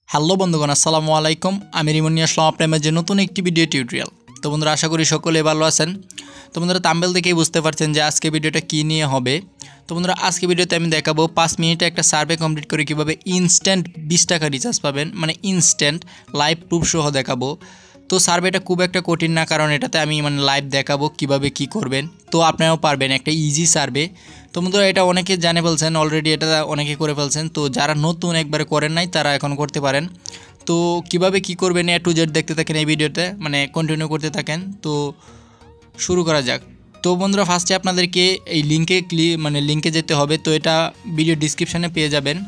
Hello বন্ধুগণ, আসসালামু আলাইকুম। আমি রিমন নিয়ে আসলাম আপনার মাঝে নতুন একটি ভিডিও টিউটোরিয়াল। তো বন্ধুরা, আশা করি সকলে ভালো আছেন। তো বন্ধুরা, থাম্বনেল দেখেই বুঝতে পারছেন যে আজকে ভিডিওটা কী নিয়ে হবে। তো বন্ধুরা, আজকে ভিডিওতে আমি দেখাবো 5 মিনিটে একটা সার্ভে কমপ্লিট করে কীভাবে ইনস্ট্যান্ট 20 টাকা রিচার্জ পাবেন, মানে ইনস্ট্যান্ট লাইভ প্রুফ সহ দেখাবো। তো সার্ভেটা খুব একটা কঠিন না, কারণ এটাতে আমি লাইভ দেখাবো কিভাবে কি করবেন। তো আপনারাও পারবেন, একটা ইজি সার্ভে। তো বন্ধুরা, এটা অনেকে জানে ফেলছেন অলরেডি, এটা অনেকে করে ফেলছেন। তো যারা নতুন একবারে করেন নাই তারা এখন করতে পারেন। তো কিভাবে কি করবেন A to Z দেখতে থাকেন এই ভিডিওতে, কন্টিনিউ করতে থাকেন। তো শুরু করা যাক। তো বন্ধুরা, ফার্স্টে আপনাদেরকে এই লিঙ্কে যেতে হবে। তো এটা ভিডিও ডিসক্রিপশানে পেয়ে যাবেন।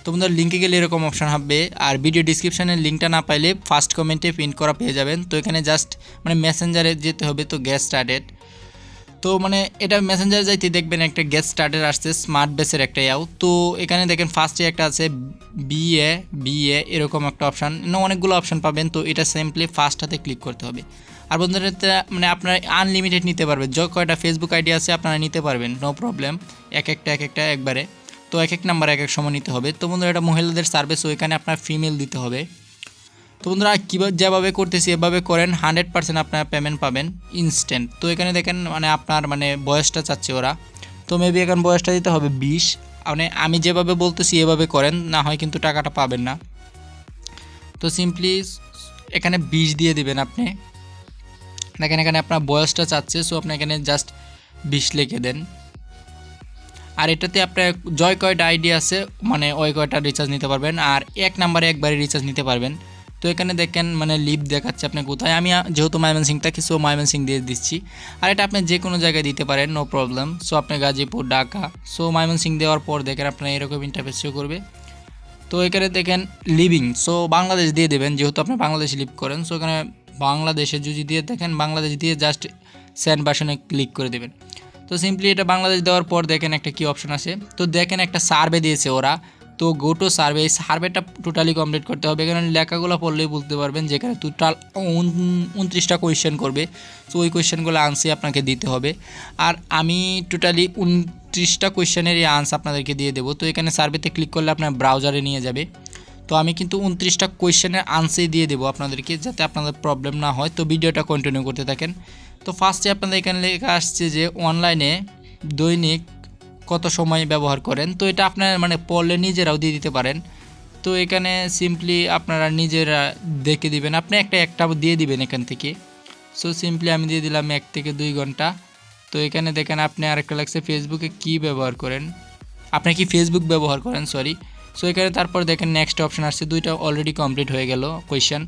তো বন্ধুরা, লিঙ্কে গেলে এরকম অপশান হবে। আর ভিডিও ডিসক্রিপশানের লিঙ্কটা না পাইলে ফার্স্ট কমেন্টে পিন করা পেয়ে যাবেন। তো এখানে জাস্ট মেসেঞ্জারে যেতে হবে। তো গেট স্টার্টেড। তো এটা মেসেঞ্জারে যাইতে দেখবেন একটা গেট স্টার্টেড আসছে, স্মার্ট বেসের একটা ইয়াও। তো এখানে দেখেন ফার্স্টে একটা আছে বিএ এরকম একটা অপশান, অনেকগুলো অপশান পাবেন। তো এটা সিম্পলি ফার্স্ট হাতে ক্লিক করতে হবে। আর বন্ধুরা, আপনারা আনলিমিটেড নিতে পারবেন, যে কয়টা ফেসবুক আইডি আছে আপনারা নিতে পারবেন, নো প্রবলেম। এক একটা একবারে। তো এক নাম্বার এক সময় নিতে হবে। তো বন্ধুরা, এটা মহিলাদের সার্ভিস, তো এখানে আপনার ফিমেল দিতে হবে। তো বন্ধুরা, কীভাবে যেভাবে করতেছি এভাবে করেন, 100% আপনারা পেমেন্ট পাবেন ইনস্ট্যান্ট। তো এখানে দেখেন আপনার বয়সটা চাচ্ছে ওরা। তো মেবি এখন বয়সটা দিতে হবে 20। আমি যেভাবে বলতেছি এভাবে করেন, না হয় কিন্তু টাকাটা পাবেন না। তো সিম্পলি এখানে 20 দিয়ে দিবেন আপনি। দেখেন এখানে আপনার বয়সটা চাচ্ছে, সো আপনি এখানে জাস্ট 20 লিখে দেন। আর এটাতে আপনার জয় কয়টা আইডি আছে ওই কয়টা রিচার্জ নিতে পারবেন। আর এক নাম্বারে একবারে রিচার্জ নিতে পারবেন। তো এখানে দেখেন লিভ দেখাচ্ছে আপনি কোথায়। আমি যেহেতু ময়মনসিংহ থাকি, সো ময়মনসিংহ দিয়ে দিচ্ছি। আর এটা আপনি যে কোনো জায়গায় দিতে পারেন, নো প্রবলেম। সো আপনি গাজীপুর, ঢাকা, সো ময়মনসিংহ দেওয়ার পর দেখেন আপনার এরকম ইন্টারফেস শো করবে। তো এখানে দেখেন লিভিং, সো বাংলাদেশ দিয়ে দেবেন, যেহেতু আপনি বাংলাদেশে লিভ করেন। সো এখানে বাংলাদেশে যদি দিয়ে দেখেন, বাংলাদেশ দিয়ে জাস্ট সেন্ড বাটনে ক্লিক করে দেবেন। তো সিম্পলি এটা বাংলাদেশ দেওয়ার পর দেখেন একটা কি অপশন আছে। তো দেখেন একটা সার্ভে দিয়েছে ওরা। তো গো টু সার্ভে, এই সার্ভেটা টোটালি কমপ্লিট করতে হবে। এখানে লেখাগুলো পড়লেই বলতে পারবেন, যেখানে টোটাল 29টা কোয়েশ্চেন করবে। তো ওই কোয়েশ্চেনগুলো আনসার আপনাকে দিতে হবে। আর আমি টোটালি 29টা কোয়েশ্চেনেরই আনসার আপনাদেরকে দিয়ে দেবো। তো এখানে সার্ভেতে ক্লিক করলে আপনার ব্রাউজারে নিয়ে যাবে। তো আমি কিন্তু 29টা কোয়েশ্চেনের আনসার দিয়ে দেবো আপনাদেরকে, যাতে আপনাদের প্রবলেম না হয়। তো ভিডিওটা কন্টিনিউ করতে থাকেন। তো ফার্স্টে আপনাদের এখানে লেখা আসছে যে অনলাইনে দৈনিক কত সময় ব্যবহার করেন। তো এটা আপনার পড়লে নিজেরাও দিয়ে দিতে পারেন। তো এখানে সিম্পলি আপনারা নিজেরা দেখে দিবেন, আপনি একটা দিয়ে দিবেন এখান থেকে। সো সিম্পলি আমি দিয়ে দিলাম 1 থেকে 2 ঘন্টা। তো এখানে দেখেন আপনি আরেকটা লাগছে ফেসবুকে কি ব্যবহার করেন, আপনি কি ফেসবুক ব্যবহার করেন, সরি। সো এখানে তারপর দেখেন নেক্সট অপশন আসছে, দুইটা অলরেডি কমপ্লিট হয়ে গেল কোয়েশ্চেন।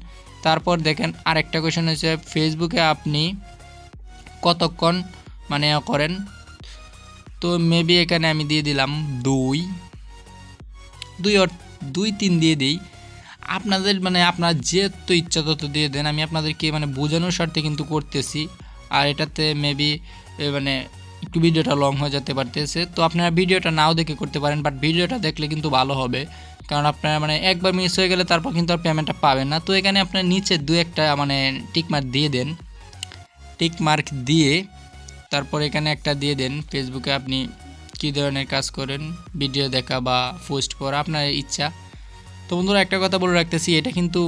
তারপর দেখেন আরেকটা কোয়েশ্চেন হচ্ছে ফেসবুকে আপনি কতক্ষণ করেন। তো মেবি এখানে আমি দিয়ে দিলাম 2-3 দিয়ে দিই। আপনাদের আপনার যেহেতু ইচ্ছা তত দিয়ে দেন। আমি আপনাদেরকে বোঝানোর স্বার্থে কিন্তু করতেছি। আর এটাতে মেবি একটু ভিডিওটা লং হয়ে যেতে পারতেছে। তো আপনারা ভিডিওটা নাও দেখে করতে পারেন, বাট ভিডিওটা দেখলে কিন্তু ভালো হবে। কারণ আপনারা একবার মিস হয়ে গেলে তারপর কিন্তু আর পেমেন্টটা পাবেন না। তো এখানে আপনার নিচে 2-1টা টিকমার্ক দিয়ে দেন। টিকমার্ক দিয়ে তারপর এখানে একটা দিয়ে দেন ফেসবুকে আপনি কী ধরনের কাজ করেন, ভিডিও দেখা বা পোস্ট করা, আপনার ইচ্ছা। তো বন্ধুরা, একটা কথা বলে রাখতেছি, এটা কিন্তু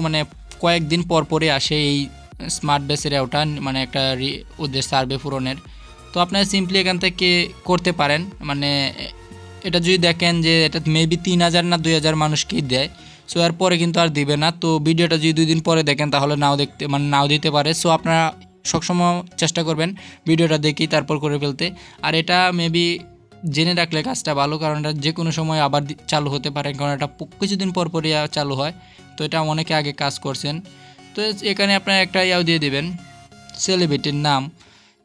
কয়েকদিন পর পরে আসে এই স্মার্ট বেসের ওটা একটা ওদের সার্ভে পূরণের। তো আপনারা সিম্পলি এখান থেকে করতে পারেন। এটা যদি দেখেন যে এটা মেবি 3000 না 2000 মানুষকেই দেয়, সো এর পরে কিন্তু আর দিবে না। তো ভিডিওটা যদি 2 দিন পরে দেখেন তাহলে নাও দিতে পারে। সো আপনারা সবসময় চেষ্টা করবেন ভিডিওটা দেখেই তারপর করে ফেলতে। আর এটা মেবি জেনে রাখলে কাজটা ভালো, কারণ এটা যে কোনো সময় আবার চালু হতে পারে, কারণ এটা কিছুদিন পর পরই চালু হয়। তো এটা অনেকে আগে কাজ করছেন। তো এখানে আপনার একটা দিয়ে দেবেন সেলিব্রিটির নাম।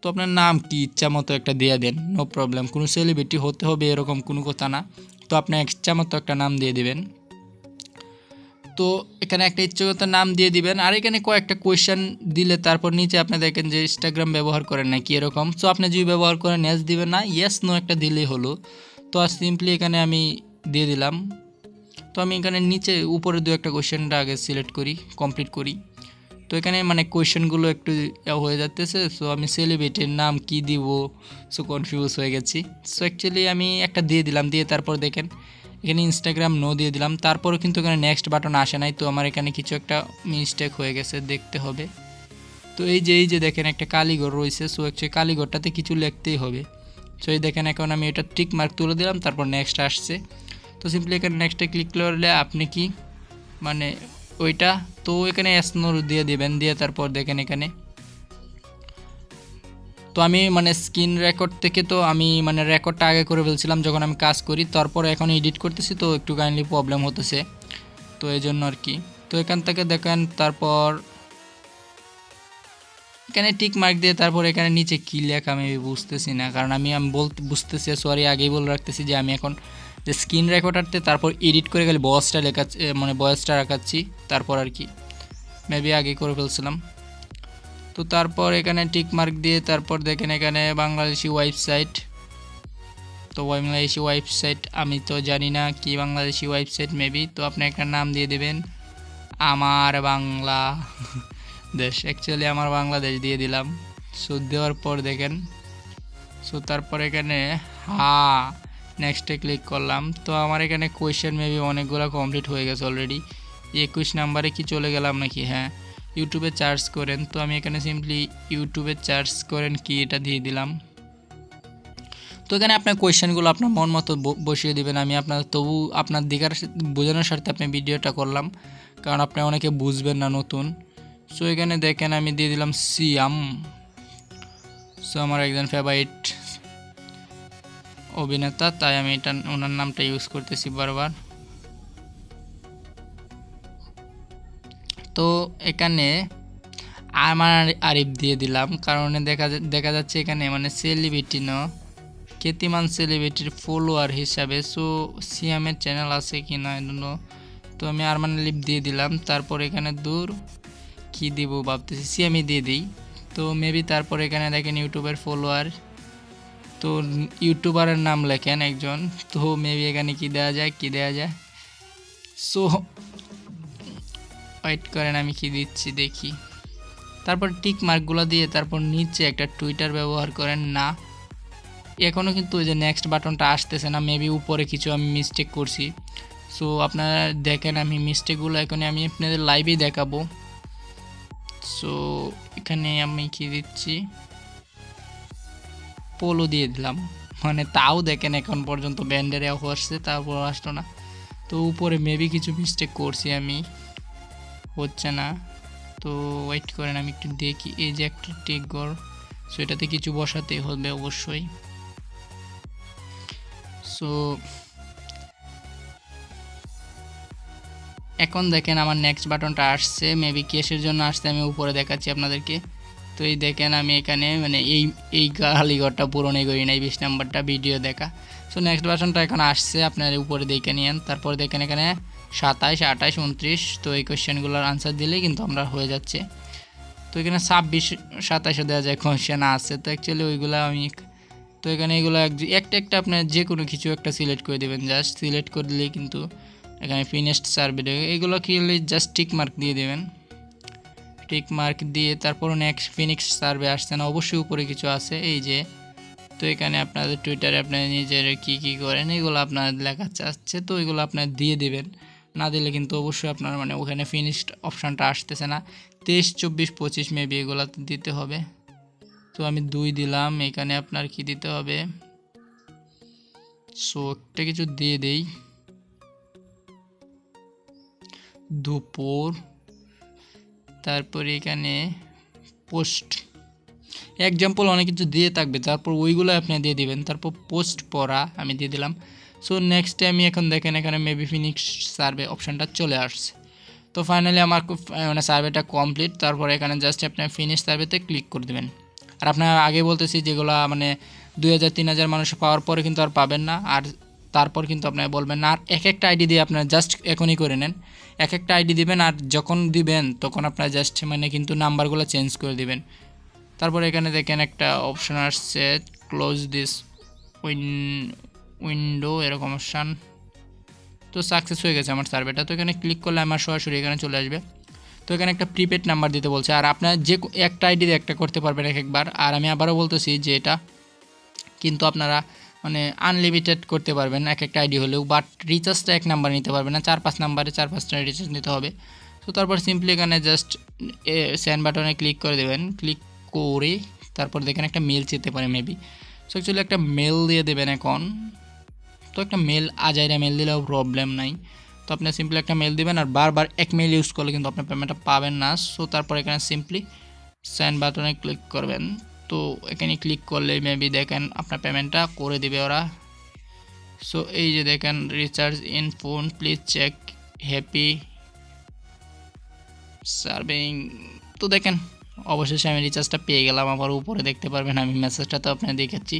তো আপনার নাম কি ইচ্ছা মতো একটা দিয়ে দেন, নো প্রবলেম। কোনো সেলিব্রিটি হতে হবে এরকম কোনো কথা না। তো আপনি ইচ্ছা মতো একটা নাম দিয়ে দেবেন। তো এখানে একটা ইচ্ছাগত নাম দিয়ে দিবেন। আর এখানে কয়েকটা কোয়েশ্চেন দিলে তারপর নিচে আপনি দেখেন যে ইনস্টাগ্রাম ব্যবহার করেন নাকি এরকম। সো আপনি যদি ব্যবহার করেন ইয়েস দিবেন, না ইয়েস নো একটা দিলেই হলো। তো আর সিম্পলি এখানে আমি দিয়ে দিলাম। তো আমি এখানে নিচে উপরে 2-1টা কোয়েশ্চেনটা আগে সিলেক্ট করি, কমপ্লিট করি। তো এখানে কোয়েশ্চেনগুলো একটু হয়ে যাচ্ছে। সো আমি সেলিব্রিটির নাম কি দিব, সো কনফিউজ হয়ে গেছি। সো অ্যাকচুয়ালি আমি একটা দিয়ে দিলাম, দিয়ে তারপর দেখেন এখানে ইনস্টাগ্রাম নো দিয়ে দিলাম। তারপরও কিন্তু এখানে নেক্সট বাটন আসে নাই, তো আমার এখানে কিছু একটা মিস্টেক হয়ে গেছে, দেখতে হবে। তো এই যে দেখেন একটা কালীঘর রয়েছে, সো অ্যাকচুয়ালি কালীঘরটাতে কিছু লিখতেই হবে। সো এই দেখেন এখন আমি এটা টিক মার্ক তুলে দিলাম, তারপর নেক্সট আসছে। তো সিম্পলি এখানে নেক্সটে ক্লিক করলে আপনি কি মানে ওইটা তো এখানে এসনো দিয়ে দেবেন, দিয়ে তারপর দেখেন এখানে তো আমি মানে স্ক্রিন রেকর্ড থেকে তো আমি মানে রেকর্ডটা আগে করে ফেলছিলাম যখন আমি কাজ করি, তারপর এখন এডিট করতেছি, তো একটু কাইন্ডলি প্রবলেম হতেছে, তো এই জন্য আর কি। তো এখান থেকে দেখেন তারপর এখানে টিক মার্ক দিয়ে তারপর এখানে নিচে কী লেখা আমি বুঝতেছি না, কারণ আমি বুঝতেছি, সরি আগেই বলে রাখতেছি যে আমি এখন যে স্ক্রিন রেকর্ডারতে তারপর এডিট করে গেলে ভয়েসটা লেখাচ্ছি, মানে ভয়েসটা রাখাচ্ছি, তারপর আর কি মেবি আগে করে ফেলছিলাম। তো তারপর এখানে টিক মার্ক দিয়ে তারপর দেখেন এখানে বাংলাদেশি ওয়েবসাইট, তো বাংলাদেশি ওয়েবসাইট আমি তো জানি না কি বাংলাদেশি ওয়েবসাইট, মেবি তো আপনি একটা নাম দিয়ে দেবেন আমার বাংলা দেশ, অ্যাকচুয়ালি আমার বাংলাদেশ দিয়ে দিলাম। সো দেওয়ার পর দেখেন, সো তারপর এখানে নেক্সটে ক্লিক করলাম। তো আমার এখানে কোয়েশ্চেন মেবি অনেকগুলো কমপ্লিট হয়ে গেছে অলরেডি। 21 নাম্বারে কি চলে গেলাম নাকি? হ্যাঁ, ইউটিউবে সার্চ করেন, তো আমি এখানে সিম্পলি ইউটিউবে সার্চ করেন কি এটা দিয়ে দিলাম। তো এখানে আপনার কোয়েশ্চেনগুলো আপনার মন মতো বসিয়ে দেবেন, আমি আপনার তবু আপনার দিকার বোঝানোর স্বার্থে আপনি ভিডিওটা করলাম, কারণ আপনি অনেকে বুঝবেন না নতুন। সো এখানে দেখেন আমি দিয়ে দিলাম সিয়াম, সো আমার একজন ফেভারিট অভিনেতা, তাই আমি এটা ওনার নামটা ইউজ করতেছি বারবার। তো এখানে আমার আরিফ দিয়ে দিলাম, কারণ দেখা যাচ্ছে এখানে মানে সেলিব্রিটি ন খ্যাতিমান সেলিব্রিটির ফলোয়ার হিসাবে, সো সিয়ামের চ্যানেল আছে কি না এজন্য, তো আমি আরমান আলিফ দিয়ে দিলাম। তারপর এখানে দূর কি দিব ভাবতেছি, সিয়ামই দিয়ে দিই। তো মেবি তারপর এখানে দেখেন ইউটিউবের ফলোয়ার, তো ইউটিউবারের নাম লেখেন একজন, তো মেবি এখানে কি দেওয়া যায়, সো ওয়েট করেন আমি কি দিচ্ছি দেখি। তারপর টিক মার্কগুলো দিয়ে তারপর নিচে একটা টুইটার ব্যবহার করেন না, এখনও কিন্তু ওই যে নেক্সট বাটনটা আসতেছে না, মেবি উপরে কিছু আমি মিস্টেক করছি। সো আপনারা দেখেন আমি মিস্টেকগুলো এখন আমি আপনাদের লাইভেই দেখাবো। সো এখানে আমি কি দিচ্ছি, পোলো দিয়ে দিলাম, মানে তাও দেখেন এখন পর্যন্ত ব্যান্ডের আসছে, তারপর আসলো না। তো উপরে মেবি কিছু মিস্টেক করছি আমি, হচ্ছে না, তো ওয়েট করেন আমি একটু দেখি। এই যে একটা টেক গড়, সো এটাতে কিছু বসাতে হবে অবশ্যই। সো এখন দেখেন আমার নেক্সট বাটনটা আসছে, মেবি কেসের জন্য আসছে, আমি উপরে দেখাচ্ছি আপনাদেরকে। তো এই দেখেন আমি এখানে মানে এই গালিঘরটা পূরণ করি নাই, 20 নাম্বারটা ভিডিও দেখা। সো নেক্সট বাটনটা এখন আসছে, আপনার উপরে দেখে নিন। তারপর দেখেন এখানে 27, 28, 29, তো এই কোয়েশ্চেনগুলোর আনসার দিলেই কিন্তু আমরা হয়ে যাচ্ছে। তো এখানে 26, 27 দেওয়া যায় কোয়েশ্চেন আছে, তো অ্যাকচুয়ালি ওইগুলো আমি, তো এখানে এগুলো একটা আপনার যে কোনো কিছু একটা সিলেক্ট করে দেবেন, জাস্ট সিলেক্ট করে দিলেই কিন্তু এখানে ফিনিশড সার্ভে দেবে। এগুলো কি হলে জাস্ট টিক মার্ক দিয়ে দেবেন, টিক মার্ক দিয়ে তারপর নেক্সট ফিনিশড সার্ভে আসছে না, অবশ্যই উপরে কিছু আছে এই যে। তো এখানে আপনাদের টুইটারে আপনারা নিজের কী করেন এগুলো আপনার লেখা চাচ্ছে, তো এগুলো আপনার দিয়ে দেবেন, না দিলে কিন্তু অবশ্যই আপনার মানে ওখানে ফিনিশড অপশানটা আসতেছে না। 23, 24, 25 মেবি এগুলোতে দিতে হবে। তো আমি 2 দিলাম, এখানে আপনার কি দিতে হবে, সো একটা কিছু দিয়ে দেই, দুপুর, তারপরে এখানে পোস্ট, এক্সাম্পল অনেক কিছু দিয়ে থাকবে, তারপর ওইগুলো আপনি দিয়ে দিবেন। তারপর পোস্ট পড়া আমি দিয়ে দিলাম। সো নেক্সটে আমি এখন দেখেন এখানে মেবি ফিনিশ সার্ভে অপশানটা চলে আসছে। তো ফাইনালি আমার মানে সার্ভেটা কমপ্লিট। তারপর এখানে জাস্ট আপনি ফিনিশ সার্ভেতে ক্লিক করে দেবেন। আর আপনার আগে বলতেছি যেগুলো মানে 2000, 3000 মানুষ পাওয়ার পরে কিন্তু আর পাবেন না, আর তারপর কিন্তু আপনার বলবেন না। আর একটা আইডি দিয়ে আপনার জাস্ট এখনই করে নেন, একটা আইডি দিবেন, আর যখন দিবেন তখন আপনার জাস্ট মানে কিন্তু নাম্বারগুলো চেঞ্জ করে দিবেন। তারপর এখানে দেখেন একটা অপশান আসছে ক্লোজ দিস উইন্ডো এরকম অপশান। তো সাকসেস হয়ে গেছে আমার সার্ভেটা। তো এখানে ক্লিক করলে আমার সরাসরি এখানে চলে আসবে। তো এখানে একটা প্রিপেড নাম্বার দিতে বলছে, আর আপনার যে একটা আইডি দিয়ে একটা করতে পারবেন একবার। আর আমি আবারও বলতেছি যে এটা কিন্তু আপনারা মানে আনলিমিটেড করতে পারবেন এক একটা আইডি হলেও, বাট রিচার্জটা এক নাম্বার নিতে পারবেন না, 4-5 নাম্বারে 4-5টা রিচার্জ নিতে হবে। তো তারপর সিম্পলি এখানে জাস্ট সেন্ড বাটনে ক্লিক করে দেবেন, ক্লিক করে তারপর দেখেন একটা মেল যেতে পারে মেবি। সো অ্যাকচুয়ালি একটা মেল দিয়ে দেবেন এখন। তো একটা মেল আজাইরা মেল দিলেও প্রবলেম নাই। তো আপনি সিম্পলি একটা মেল দিবেন, আর বারবার এক মেল ইউজ করলে কিন্তু আপনার পেমেন্টটা পাবেন না। সো তারপর এখানে সিম্পলি সেন্ড বাটনে ক্লিক করবেন। তো এখানে ক্লিক করলে মেবি দেখেন আপনার পেমেন্টটা করে দিবে ওরা। সো এই যে দেখেন recharge in phone please check happy serving. তো দেখেন অবশেষে আমি রিচার্জটা পেয়ে গেলাম। আবার উপরে দেখতে পারবেন আমি মেসেজটা তো আপনার দেখাচ্ছি,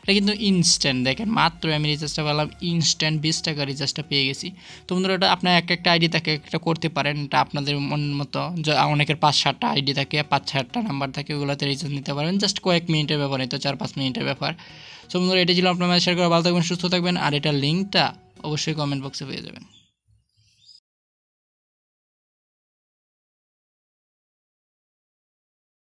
এটা কিন্তু ইনস্ট্যান্ট। দেখেন মাত্র আমি রিচার্জটা পেলাম, ইনস্ট্যান্ট 20 টাকা রিচার্জটা পেয়ে গেছি। তো বন্ধুরা এটা আপনার একটা আইডি থাকে একটা করতে পারেন, এটা আপনাদের মন মতো। অনেকের 5-7টা আইডি থাকে, 5-6টা নাম্বার থাকে, ওগুলোতে রিচার্জ নিতে পারেন। জাস্ট কয়েক মিনিটের ব্যাপার, তো 4-5 মিনিটের ব্যাপার। সো বন্ধুরা এটা ছিল আপনার শেয়ার করে, ভালো থাকবেন, সুস্থ থাকবেন। আর এটার লিঙ্কটা অবশ্যই কমেন্ট বক্সে পেয়ে যাবেন।